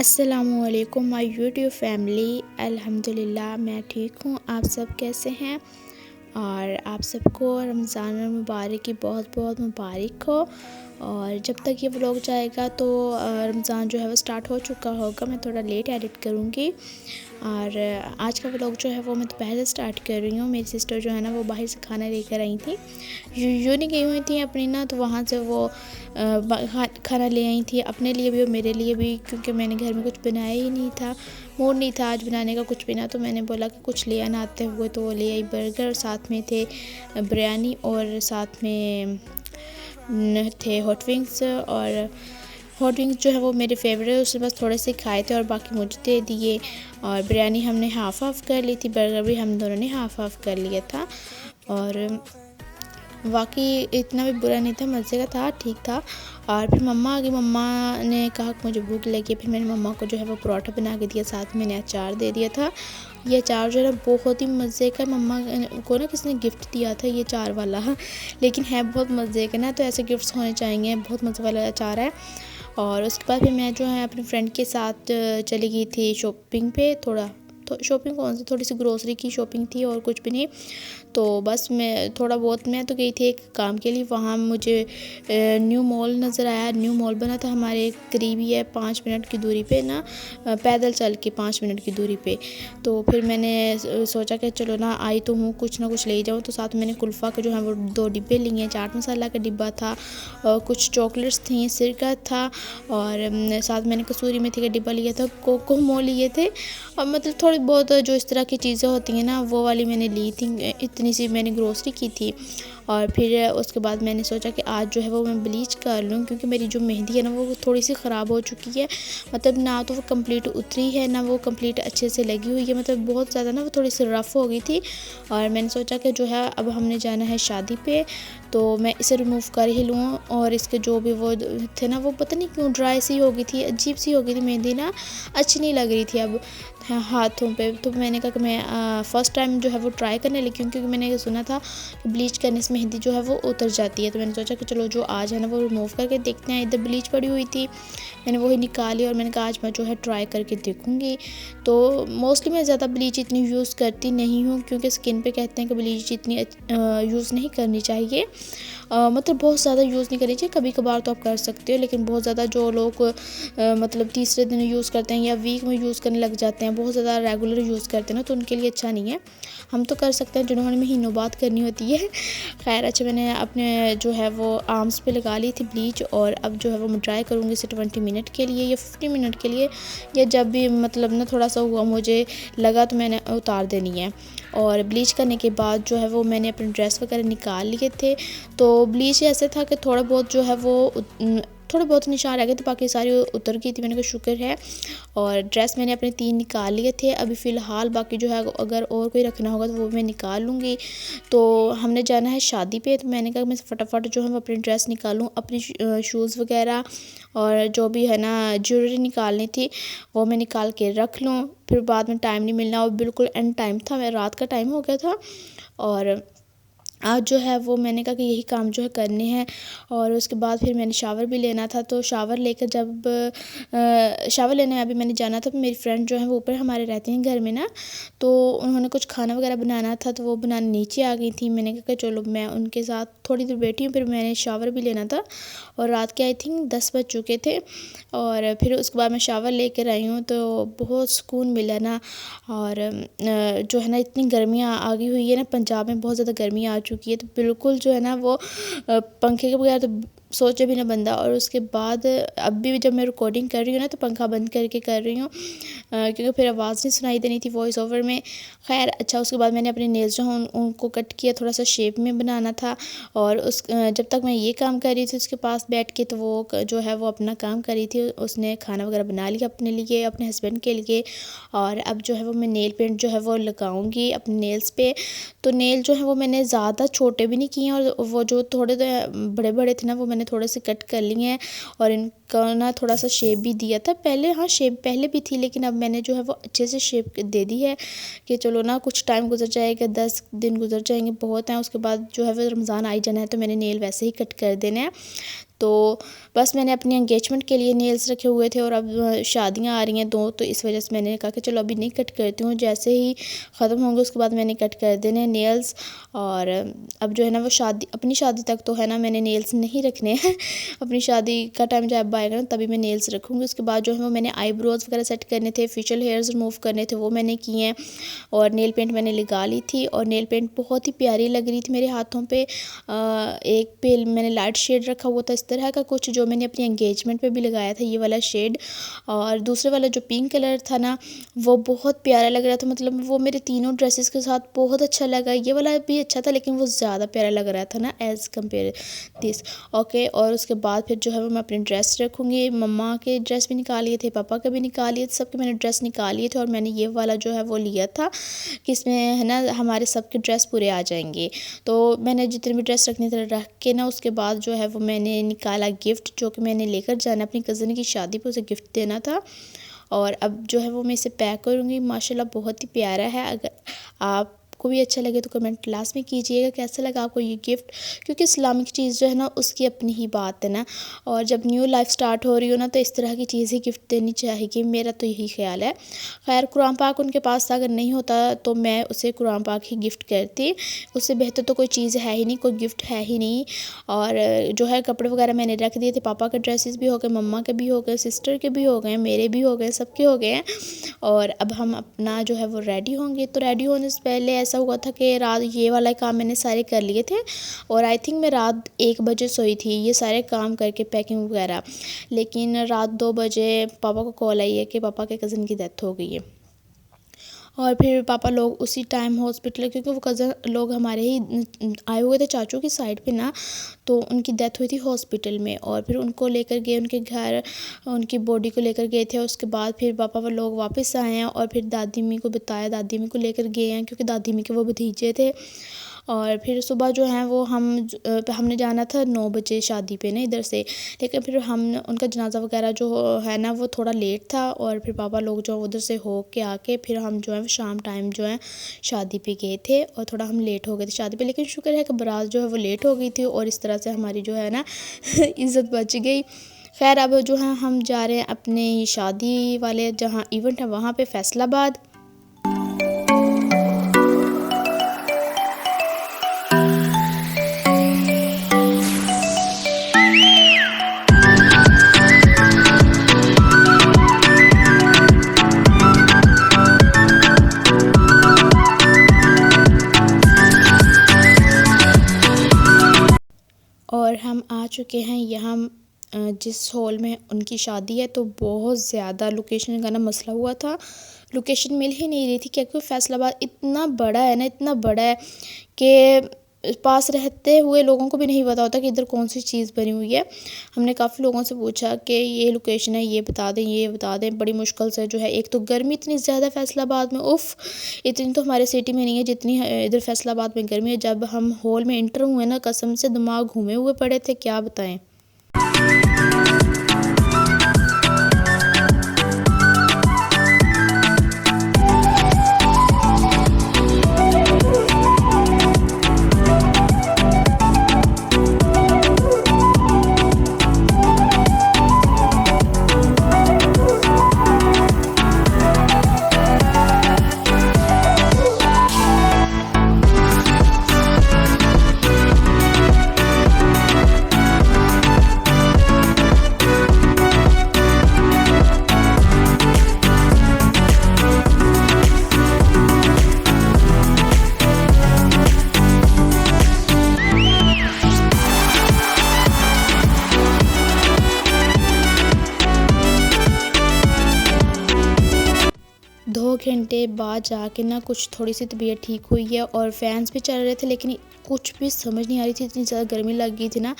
अस्सलामुअलैकुम my YouTube family. अल्हम्दुलिल्लाह मैं ठीक हूँ। आप सब कैसे हैं? और आप सबको रमज़ान मुबारक की बहुत बहुत मुबारक हो। और जब तक ये व्लॉग जाएगा तो रमज़ान जो है वो स्टार्ट हो चुका होगा। मैं थोड़ा लेट एडिट करूँगी। और आज का व्लॉग जो है वो मैं दोपहर से स्टार्ट कर रही हूँ। मेरी सिस्टर जो है ना वो बाहर से खाना लेकर आई थी। यूनी गई हुई थी अपनी ना, तो वहाँ से वो खाना ले आई थी अपने लिए भी और मेरे लिए भी, क्योंकि मैंने घर में कुछ बनाया ही नहीं था। मूड नहीं था आज बनाने का कुछ भी ना, तो मैंने बोला कि कुछ ले आना आते हुए, तो वो ले आई बर्गर, साथ में थे बिरयानी और साथ में थे हॉट विंग्स। और हॉट विंग्स जो है वो मेरे फेवरेट है, उससे बस थोड़े से खाए थे और बाकी मुझे दे दिए। और बिरयानी हमने हाफ़ हाफ़ कर ली थी, बर्गर भी हम दोनों ने हाफ़ हाफ़ कर लिया था। और वाकई इतना भी बुरा नहीं था, मज़े का था, ठीक था। और फिर मम्मा आ गई। मम्मा ने कहा कि मुझे भूख लगी। फिर मैंने मम्मा को जो है वो परोठा बना के दिया, साथ में मैंने अचार दे दिया था। ये अचार जो है ना बहुत ही मज़े का, मम्मा को ना किसी ने गिफ्ट दिया था ये अचार वाला, लेकिन है बहुत मज़े का ना, तो ऐसे गिफ्ट्स होने चाहिए। बहुत मज़े वाला अचार है। और उसके बाद फिर मैं जो है अपने फ्रेंड के साथ चली गई थी शॉपिंग पे। तो शॉपिंग कौन सी, थोड़ी सी ग्रोसरी की शॉपिंग थी और कुछ भी नहीं। तो बस मैं थोड़ा बहुत, मैं तो गई थी एक काम के लिए। वहाँ मुझे न्यू मॉल नज़र आया। न्यू मॉल बना था हमारे करीब ही है, 5 मिनट की दूरी पे ना, पैदल चल के 5 मिनट की दूरी पे। तो फिर मैंने सोचा कि चलो ना, आई तो हूँ, कुछ ना कुछ ले जाऊँ। तो साथ में मैंने कुल्फ़ा के जो है वो 2 डिब्बे लिए। चाट मसाला का डिब्बा था और कुछ चॉकलेट्स थी, सिरका था और साथ मैंने कसूरी मेथी का डिब्बा लिया था, कोको लिए थे। और मतलब थोड़ी बहुत जो इस तरह की चीज़ें होती हैं ना, वो वाली मैंने ली थी। इतनी सी मैंने ग्रोसरी की थी। और फिर उसके बाद मैंने सोचा कि आज जो है वो मैं ब्लीच कर लूँ, क्योंकि मेरी जो मेहंदी है ना वो थोड़ी सी ख़राब हो चुकी है। मतलब ना तो वो कंप्लीट उतरी है, ना वो कंप्लीट अच्छे से लगी हुई है। मतलब बहुत ज़्यादा ना वो थोड़ी सी रफ़ हो गई थी। और मैंने सोचा कि जो है अब हमने जाना है शादी पे, तो मैं इसे रिमूव कर ही लूँ। और इसके जो भी वो थे ना, वो पता नहीं क्यों ड्राई सी हो गई थी, अजीब सी हो गई थी मेहंदी ना, अच्छी नहीं लग रही थी अब हाथों पे। तो मैंने कहा कि मैं फ़र्स्ट टाइम जो है वो ट्राई करने लगी हूँ, क्योंकि मैंने सुना था कि ब्लीच करने से मेहंदी जो है वो उतर जाती है। तो मैंने सोचा कि चलो जो आज है ना वो रिमूव करके देखते हैं। इधर ब्लीच पड़ी हुई थी, मैंने वही निकाली और मैंने कहा आज मैं जो है ट्राई करके देखूँगी। तो मोस्टली मैं ज़्यादा ब्लीच इतनी यूज़ करती नहीं हूँ, क्योंकि स्किन पे कहते हैं कि ब्लीच इतनी यूज़ नहीं करनी चाहिए। मतलब बहुत ज़्यादा यूज़ नहीं करनी चाहिए, कभी कभार तो आप कर सकते हो, लेकिन बहुत ज़्यादा जो लोग मतलब तीसरे दिन यूज़ करते हैं या वीक में यूज़ करने लग जाते हैं, बहुत ज़्यादा रेगुलर यूज़ करते हैं ना, तो उनके लिए अच्छा नहीं है। हम तो कर सकते हैं जिन्होंने महीनों बाद करनी होती है। खैर अच्छा, मैंने अपने जो है वो आर्म्स पे लगा ली थी ब्लीच। और अब जो है वो मैं ट्राई करूँगी इसे 20 मिनट के लिए या 50 मिनट के लिए, या जब भी मतलब ना थोड़ा सा हुआ मुझे लगा तो मैंने उतार देनी है। और ब्लीच करने के बाद जो है वो मैंने अपने ड्रेस वगैरह निकाल लिए थे। तो ब्लीच ऐसे था कि थोड़ा बहुत जो है वो थोड़े बहुत निशान रह गए थे, बाकी सारी उतर गई थी। मैंने कहा शुक्र है। और ड्रेस मैंने अपने 3 निकाल लिए थे। अभी फ़िलहाल बाकी जो है अगर और कोई रखना होगा तो वो मैं निकाल लूँगी। तो हमने जाना है शादी पे, तो मैंने कहा मैं फटाफट जो है वो अपनी ड्रेस निकालूँ, अपनी शूज़ वगैरह और जो भी है ना ज्वेलरी निकालनी थी वो मैं निकाल के रख लूँ, फिर बाद में टाइम नहीं मिलना। और बिल्कुल एंड टाइम था, मैं रात का टाइम हो गया था। और आज जो है वो मैंने कहा कि यही काम जो है करने हैं। और उसके बाद फिर मैंने शावर भी लेना था। तो शावर लेकर जब शावर लेने अभी मैंने जाना था, मेरी फ्रेंड जो है वो ऊपर हमारे रहती हैं घर में ना, तो उन्होंने कुछ खाना वगैरह बनाना था, तो वो बनाने नीचे आ गई थी। मैंने कहा कि चलो मैं उनके साथ थोड़ी देर बैठी हूँ, फिर मैंने शावर भी लेना था। और रात के आई थिंक 10 बज चुके थे। और फिर उसके बाद मैं शावर लेकर आई हूँ, तो बहुत सुकून मिला ना। और जो है ना इतनी गर्मियाँ आ गई हुई है ना, पंजाब में बहुत ज़्यादा गर्मी आ चुकी है, तो बिल्कुल जो है ना वो पंखे के बगैर तो सोचे भी ना बंदा। और उसके बाद अब भी जब मैं रिकॉर्डिंग कर रही हूँ ना, तो पंखा बंद करके कर रही हूँ, क्योंकि फिर आवाज़ नहीं सुनाई देनी थी वॉइस ओवर में। खैर अच्छा, उसके बाद मैंने अपने नेल्स जो हैं उनको कट किया, थोड़ा सा शेप में बनाना था। और जब तक मैं ये काम कर रही थी उसके पास बैठ के, तो वो जो है वो अपना काम कर रही थी। उसने खाना वगैरह बना लिया अपने लिए, अपने हस्बैंड के लिए। और अब जो है वो मैं नेल पेंट जो है वो लगाऊंगी अपने नेल्स पे। तो नेल जो है वो मैंने ज़्यादा छोटे भी नहीं किए, और वो जो थोड़े बड़े बड़े थे ना वो मैंने थोड़े से कट कर लिए हैं। और इनका ना थोड़ा सा शेप भी दिया था पहले। हाँ, शेप पहले भी थी, लेकिन अब मैंने जो है वो अच्छे से शेप दे दी है कि चलो ना कुछ टाइम गुजर जाएगा, 10 दिन गुजर जाएंगे, बहुत हैं। उसके बाद जो है वो रमज़ान आ ही जाना है, तो मैंने नेल वैसे ही कट कर देना है। तो बस मैंने अपनी एंगेजमेंट के लिए नेल्स रखे हुए थे और अब शादियाँ आ रही हैं 2, तो इस वजह से मैंने कहा कि चलो अभी नहीं कट करती हूँ, जैसे ही ख़त्म होंगे उसके बाद मैंने कट कर देने नेल्स। और अब जो है ना वो अपनी शादी तक तो है ना मैंने नेल्स नहीं रखने हैं अपनी शादी का टाइम जब आएगा ना तभी मैं नेल्स रखूँगी। उसके बाद जो है वो मैंने आईब्रोज़ वगैरह सेट करने थे, फेशियल हेयर्स रिमूव करने थे, वो मैंने किए हैं। और नेल पेंट मैंने लगा ली थी और नेल पेंट बहुत ही प्यारी लग रही थी मेरे हाथों पे। एक पे मैंने लाइट शेड रखा हुआ था इस तरह का कुछ, जो मैंने अपनी एंगेजमेंट पे भी लगाया था, ये वाला शेड। और दूसरे वाला जो पिंक कलर था ना वो बहुत प्यारा लग रहा था, मतलब वो मेरे तीनों ड्रेसेस के साथ बहुत अच्छा लगा। ये वाला भी अच्छा था लेकिन वो ज़्यादा प्यारा लग रहा था ना एज़ कम्पेयर दिस। ओके, और उसके बाद फिर जो है वो मैं अपनी ड्रेस रखूँगी। मम्मा के ड्रेस भी निकाल लिए थे, पापा के भी निकाल लिए थे, सबके मैंने ड्रेस निकाल लिए थे। और मैंने ये वाला जो है वो लिया था कि इसमें है ना हमारे सबके ड्रेस पूरे आ जाएंगे। तो मैंने जितने भी ड्रेस रखनी थे रख के ना उसके बाद जो है वो मैंने निकाला गिफ्ट, जो कि मैंने लेकर जाना अपनी कज़न की शादी पे, उसे गिफ्ट देना था। और अब जो है वो मैं इसे पैक करूँगी। माशाल्लाह बहुत ही प्यारा है। अगर आपको भी अच्छा लगे तो कमेंट लास्ट में कीजिएगा कैसा लगा आपको ये गिफ्ट, क्योंकि इस्लामिक चीज़ जो है ना उसकी अपनी ही बात है ना। और जब न्यू लाइफ स्टार्ट हो रही हो ना तो इस तरह की चीज़ ही गिफ्ट देनी चाहिए, मेरा तो यही ख्याल है। खैर कुरान पाक उनके पास अगर नहीं होता तो मैं उसे कुरान पाक ही गिफ्ट करती, उससे बेहतर तो कोई चीज़ है ही नहीं, कोई गिफ्ट है ही नहीं। और जो है कपड़े वगैरह मैंने रख दिए थे, पापा के ड्रेसेस भी हो गए, मम्मा के भी हो गए, सिस्टर के भी हो गए, मेरे भी हो गए, सबके हो गए हैं। और अब हम अपना जो है वो रेडी होंगे। तो रेडी होने से पहले ऐसा हुआ था कि रात ये वाला काम मैंने सारे कर लिए थे और आई थिंक मैं रात 1 बजे सोई थी ये सारे काम करके, पैकिंग वगैरह। लेकिन रात 2 बजे पापा को कॉल आई है कि पापा के कज़न की डेथ हो गई है। और फिर पापा लोग उसी टाइम हॉस्पिटल, क्योंकि वो कज़न लोग हमारे ही आए हुए थे चाचू की साइड पे ना, तो उनकी डेथ हुई थी हॉस्पिटल में। और फिर उनको लेकर गए उनके घर, उनकी बॉडी को लेकर गए थे। उसके बाद फिर पापा वो लोग वापस आए हैं और फिर दादी अम्मी को बताया, दादी अम्मी को लेकर गए हैं क्योंकि दादी अम्मी के वो भतीजे थे। और फिर सुबह जो है वो हमने जाना था 9 बजे शादी पे ना इधर से, लेकिन फिर हम उनका जनाजा वगैरह जो है ना वो थोड़ा लेट था। और फिर पापा लोग जो उधर से हो के आके फिर हम जो है शाम टाइम जो है शादी पे गए थे और थोड़ा हम लेट हो गए थे शादी पे। लेकिन शुक्र है कि बारात जो है वो लेट हो गई थी और इस तरह से हमारी जो है ना इज़्ज़त बच गई। खैर अब जो है हम जा रहे हैं अपने शादी वाले जहाँ इवेंट है वहाँ पे, फैसलाबाद। और हम आ चुके हैं यहाँ जिस हॉल में उनकी शादी है। तो बहुत ज़्यादा लोकेशन का ना मसला हुआ था, लोकेशन मिल ही नहीं रही थी क्योंकि फैसलाबाद इतना बड़ा है ना, इतना बड़ा है कि पास रहते हुए लोगों को भी नहीं पता होता कि इधर कौन सी चीज़ बनी हुई है। हमने काफ़ी लोगों से पूछा कि ये लोकेशन है, ये बता दें, ये बता दें। बड़ी मुश्किल से जो है, एक तो गर्मी इतनी ज़्यादा फैसलाबाद में, उफ़, इतनी तो हमारे सिटी में नहीं है जितनी इधर फैसलाबाद में गर्मी है। जब हम हॉल में इंटर हुए ना कसम से दिमाग घूमे हुए पड़े थे, क्या बताएं। दो घंटे बाद जाके ना कुछ थोड़ी सी तबीयत ठीक हुई है और फैंस भी चल रहे थे, लेकिन कुछ भी समझ नहीं आ रही थी, इतनी ज़्यादा गर्मी लग गई थी ना।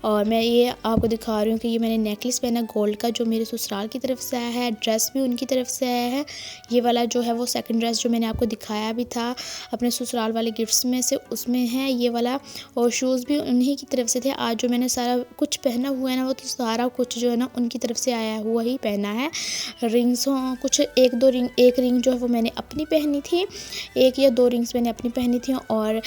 और मैं ये आपको दिखा रही हूँ कि ये मैंने नेकलेस पहना गोल्ड का, जो मेरे ससुराल की तरफ से आया है। ड्रेस भी उनकी तरफ से आया है। ये वाला जो है वो सेकंड ड्रेस जो मैंने आपको दिखाया भी था अपने ससुराल वाले गिफ्ट्स में से, उसमें है ये वाला। और शूज़ भी उन्हीं की तरफ से थे। आज जो मैंने सारा कुछ पहना हुआ है ना वो तो सारा कुछ जो है ना उनकी तरफ से आया हुआ ही पहना है। रिंग्स कुछ एक रिंग जो है वो मैंने अपनी पहनी थी, 1 या 2 रिंग्स मैंने अपनी पहनी थी और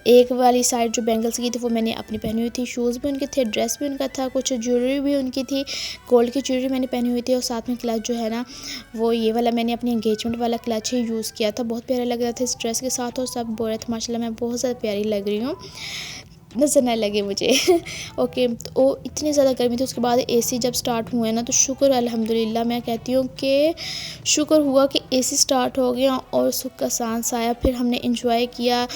एक वाली साइड जो बैंगल्स की थी वो मैंने अपनी पहनी हुई थी। शूज़ भी उनके थे, ड्रेस भी उनका था, कुछ ज्वेलरी भी उनकी थी, गोल्ड की ज्वेलरी मैंने पहनी हुई थी और साथ में क्लच जो है ना वो ये वाला मैंने अपनी एंगेजमेंट वाला क्लच ही यूज़ किया था। बहुत प्यारा लग रहा था इस ड्रेस के साथ और सब बोल रहे थे माशाल्लाह मैं बहुत ज़्यादा प्यारी लग रही हूँ, नज़र ना लगे मुझे। ओके, तो इतनी ज़्यादा गर्मी थी। उसके बाद एसी जब स्टार्ट हुए ना तो शुक्र अल्हम्दुलिल्लाह, मैं कहती हूँ कि शुक्र हुआ कि एसी स्टार्ट हो गया और सुख का सांस आया। फिर हमने इंजॉय किया।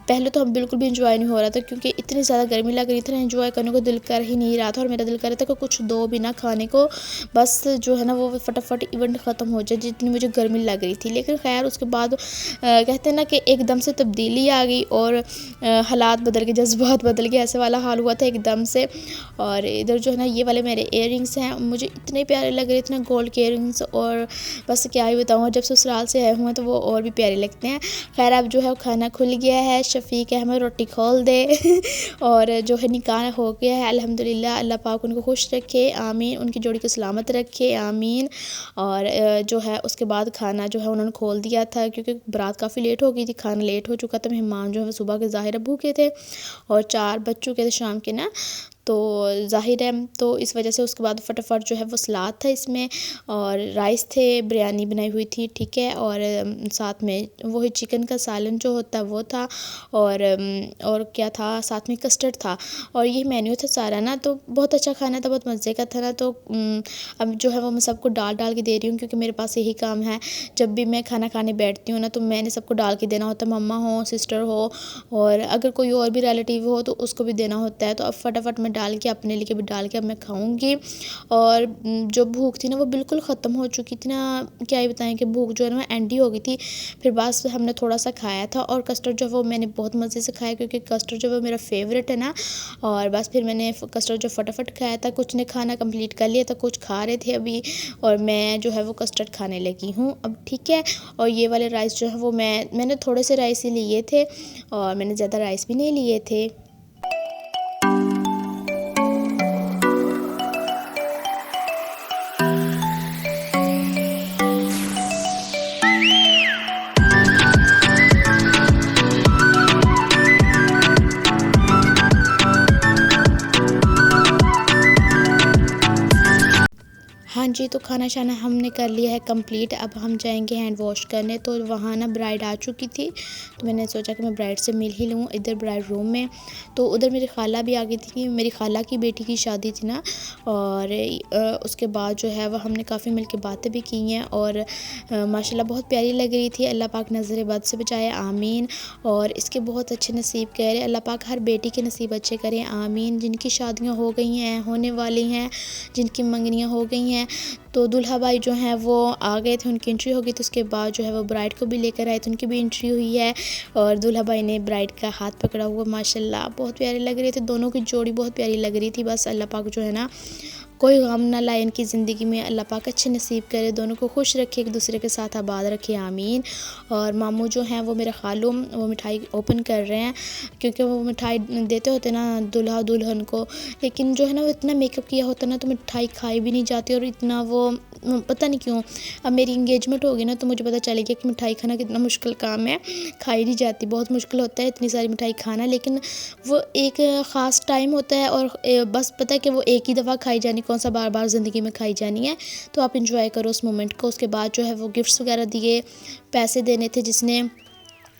पहले तो हम बिल्कुल भी इंजॉय नहीं हो रहा था क्योंकि इतनी ज़्यादा गर्मी लग रही थी ना, इंजॉय करने को दिल कर ही नहीं रहा था और मेरा दिल कर रहा था कि कुछ दो भी ना खाने को, बस जो है ना वो फटाफट इवेंट ख़त्म हो जाए जितनी मुझे गर्मी लग रही थी। लेकिन खैर उसके बाद कहते हैं ना कि एकदम से तब्दीली आ गई और हालात बदल गए, जज्बात बदल गए, ऐसे वाला हाल हुआ था एकदम से। और इधर जो है ना ये वाले मेरे इयररिंग्स हैं, मुझे इतने प्यारे लग रहे थे ना गोल्ड के इयररिंग्स, और बस क्या ही बताऊँ, जब ससुराल से आए हुए हैं तो वो और भी प्यारे लगते हैं। खैर अब जो है खाना खुल गया है, शफ़ीक है हमें रोटी खोल दे और जो है निकाह हो गया है अल्हम्दुलिल्लाह। अल्लाह पाक उनको खुश रखे, आमीन, उनकी जोड़ी को सलामत रखे, आमीन। और जो है उसके बाद खाना जो है उन्होंने खोल दिया था क्योंकि बारात काफ़ी लेट हो गई थी, खाना लेट हो चुका था, मेहमान जो है सुबह के ज़ाहिर भूखे थे और 4 बज चुके थे शाम के ना, तो ज़ाहिर है तो इस वजह से उसके बाद फटाफट जो है वो सलाद था इसमें और राइस थे, बिरयानी बनाई हुई थी, ठीक है, और साथ में वही चिकन का सालन जो होता है वो था और क्या था साथ में कस्टर्ड था और ये मेन्यू था सारा ना, तो बहुत अच्छा खाना था, बहुत मज़े का था ना। तो अब जो है वो मैं सबको डाल के दे रही हूँ क्योंकि मेरे पास यही काम है, जब भी मैं खाना खाने बैठती हूँ ना तो मैंने सबको डाल के देना होता है, मम्मा हो, सिस्टर हो, और अगर कोई और भी रिलेटिव हो तो उसको भी देना होता है। तो अब फटाफट मैं डाल के अपने लिए भी डाल के अब मैं खाऊंगी। और जो भूख थी ना वो बिल्कुल ख़त्म हो चुकी थी ना, क्या ही बताएं कि भूख जो है ना एंडी हो गई थी। फिर बस हमने थोड़ा सा खाया था और कस्टर्ड जो वो मैंने बहुत मज़े से खाया क्योंकि कस्टर्ड जो वो मेरा फेवरेट है ना, और बस फिर मैंने कस्टर्ड जो फटाफट खाया था, कुछ ने खाना कंप्लीट कर लिया था, कुछ खा रहे थे अभी, और मैं जो है वो कस्टर्ड खाने लगी हूँ अब, ठीक है। और ये वाले राइस जो है वो मैंने थोड़े से राइस ही लिए थे और मैंने ज़्यादा राइस भी नहीं लिए थे। हाँ जी, तो खाना शाना हमने कर लिया है कंप्लीट। अब हम जाएंगे हैंड वॉश करने। तो वहाँ ना ब्राइड आ चुकी थी तो मैंने सोचा कि मैं ब्राइड से मिल ही लूँ इधर ब्राइड रूम में। तो उधर मेरी खाला भी आ गई थी, मेरी खाला की बेटी की शादी थी ना, और उसके बाद जो है वह हमने काफ़ी मिल के बातें भी की हैं और माशाल्लाह बहुत प्यारी लग रही थी। अल्लाह पाक नज़र बद से बचाए, आमीन। और इसके बहुत अच्छे नसीब करे, अल्लाह पाक हर बेटी के नसीब अच्छे करें, आमीन। जिनकी शादियाँ हो गई हैं, होने वाली हैं, जिनकी मंगनियाँ हो गई हैं, तो दूल्हा भाई जो हैं वो आ गए थे, उनकी एंट्री हो गई। तो उसके बाद जो है वो ब्राइड को भी लेकर आए थे, उनकी भी एंट्री हुई है और दूल्हा भाई ने ब्राइड का हाथ पकड़ा हुआ, माशाल्लाह बहुत प्यारे लग रहे थे, दोनों की जोड़ी बहुत प्यारी लग रही थी। बस अल्लाह पाक जो है ना कोई गम ना लाए इनकी ज़िंदगी में, अल्लाह पाक अच्छे नसीब करे, दोनों को खुश रखे, एक दूसरे के साथ आबाद रखे, आमीन। और मामू जो हैं वो मेरे खालू, वो मिठाई ओपन कर रहे हैं क्योंकि वो मिठाई देते होते ना दूल्हा दुल्हन को, लेकिन जो है ना वो इतना मेकअप किया होता ना तो मिठाई खाई भी नहीं जाती और इतना वो पता नहीं क्यों। अब मेरी इंगेजमेंट होगी ना तो मुझे पता चलेगा कि मिठाई खाना कितना मुश्किल काम है, खाई नहीं जाती, बहुत मुश्किल होता है इतनी सारी मिठाई खाना, लेकिन वो एक ख़ास टाइम होता है और बस पता है कि वो एक ही दफ़ा खाई जानी, कौन सा बार बार ज़िंदगी में खाई जानी है। तो आप इंजॉय करो उस मोमेंट को। उसके बाद जो है वो गिफ्ट्स वगैरह दिए, पैसे देने थे, जिसने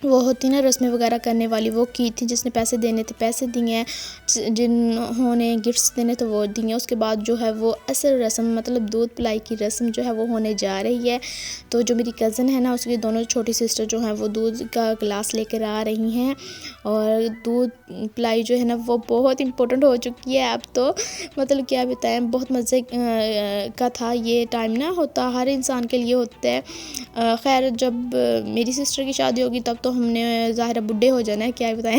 वो होती ना रस्में वगैरह करने वाली वो की थी, जिसने पैसे देने थे पैसे दिए हैं, जिन्होंने गिफ्ट्स देने थे वो दिए। उसके बाद जो है वो असल रस्म मतलब दूध पिलाई की रस्म जो है वो होने जा रही है। तो जो मेरी कज़न है ना उसकी दोनों छोटी सिस्टर जो हैं वो दूध का गिलास लेकर आ रही हैं और दूध पिलाई जो है ना वो बहुत इम्पोर्टेंट हो चुकी है अब तो, मतलब क्या बताएं, बहुत मज़े का था ये टाइम ना, होता हर इंसान के लिए होता है। खैर जब मेरी सिस्टर की शादी होगी तब तो हमने ज़ाहिर बुढ़े हो जाना है, क्या बताएं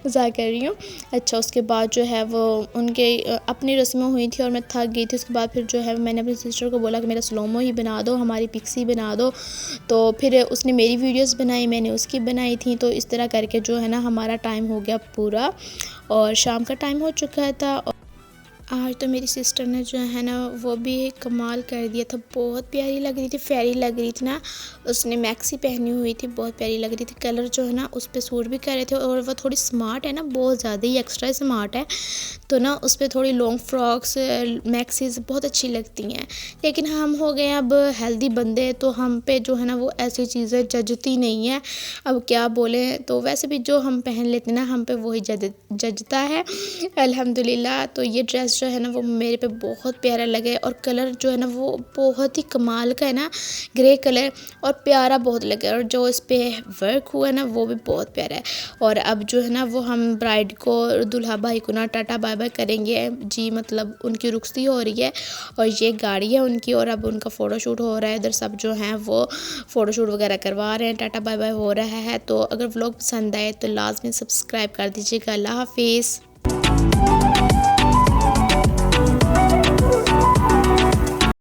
मज़ाक कर रही हूँ। अच्छा उसके बाद जो है वो उनके अपनी रस्में हुई थी और मैं थक गई थी। उसके बाद फिर जो है मैंने अपनी सिस्टर को बोला कि मेरा स्लोमो ही बना दो, हमारी पिक्स ही बना दो। तो फिर उसने मेरी वीडियोस बनाई, मैंने उसकी बनाई थी। तो इस तरह करके जो है ना हमारा टाइम हो गया पूरा और शाम का टाइम हो चुका था। आज तो मेरी सिस्टर ने जो है ना वो भी कमाल कर दिया था। बहुत प्यारी लग रही थी, प्यारी लग रही थी ना। उसने मैक्सी पहनी हुई थी, बहुत प्यारी लग रही थी। कलर जो है ना उस पर सूट भी कर रहे थे और वो थोड़ी स्मार्ट है ना, बहुत ज़्यादा ही एक्स्ट्रा स्मार्ट है। तो ना उस पर थोड़ी लॉन्ग फ्रॉक्स मैक्सीज बहुत अच्छी लगती हैं। लेकिन हम हो गए अब हेल्दी बंदे, तो हम पे जो है ना वो ऐसी चीज़ें जचती नहीं है। अब क्या बोलें, तो वैसे भी जो हम पहन लेते हैं ना हम पे वही जचता है अल्हम्दुलिल्लाह। तो ये ड्रेस जो है ना वो मेरे पे बहुत प्यारा लगे और कलर जो है ना वो बहुत ही कमाल का है ना, ग्रे कलर, और प्यारा बहुत लगे। और जो इस पे वर्क हुआ है ना वो भी बहुत प्यारा है। और अब जो है ना वो हम ब्राइड को, दूल्हा भाई को ना टाटा बाय बाय करेंगे जी, मतलब उनकी रुखसती हो रही है और ये गाड़ी है उनकी और अब उनका फ़ोटोशूट हो रहा है। इधर सब जो हैं वो फ़ोटोशूट वगैरह करवा रहे हैं, टाटा बाय बाय हो रहा है। तो अगर व्लॉग पसंद आए तो लाजमी सब्सक्राइब कर दीजिएगा। अल्लाह हाफिज़।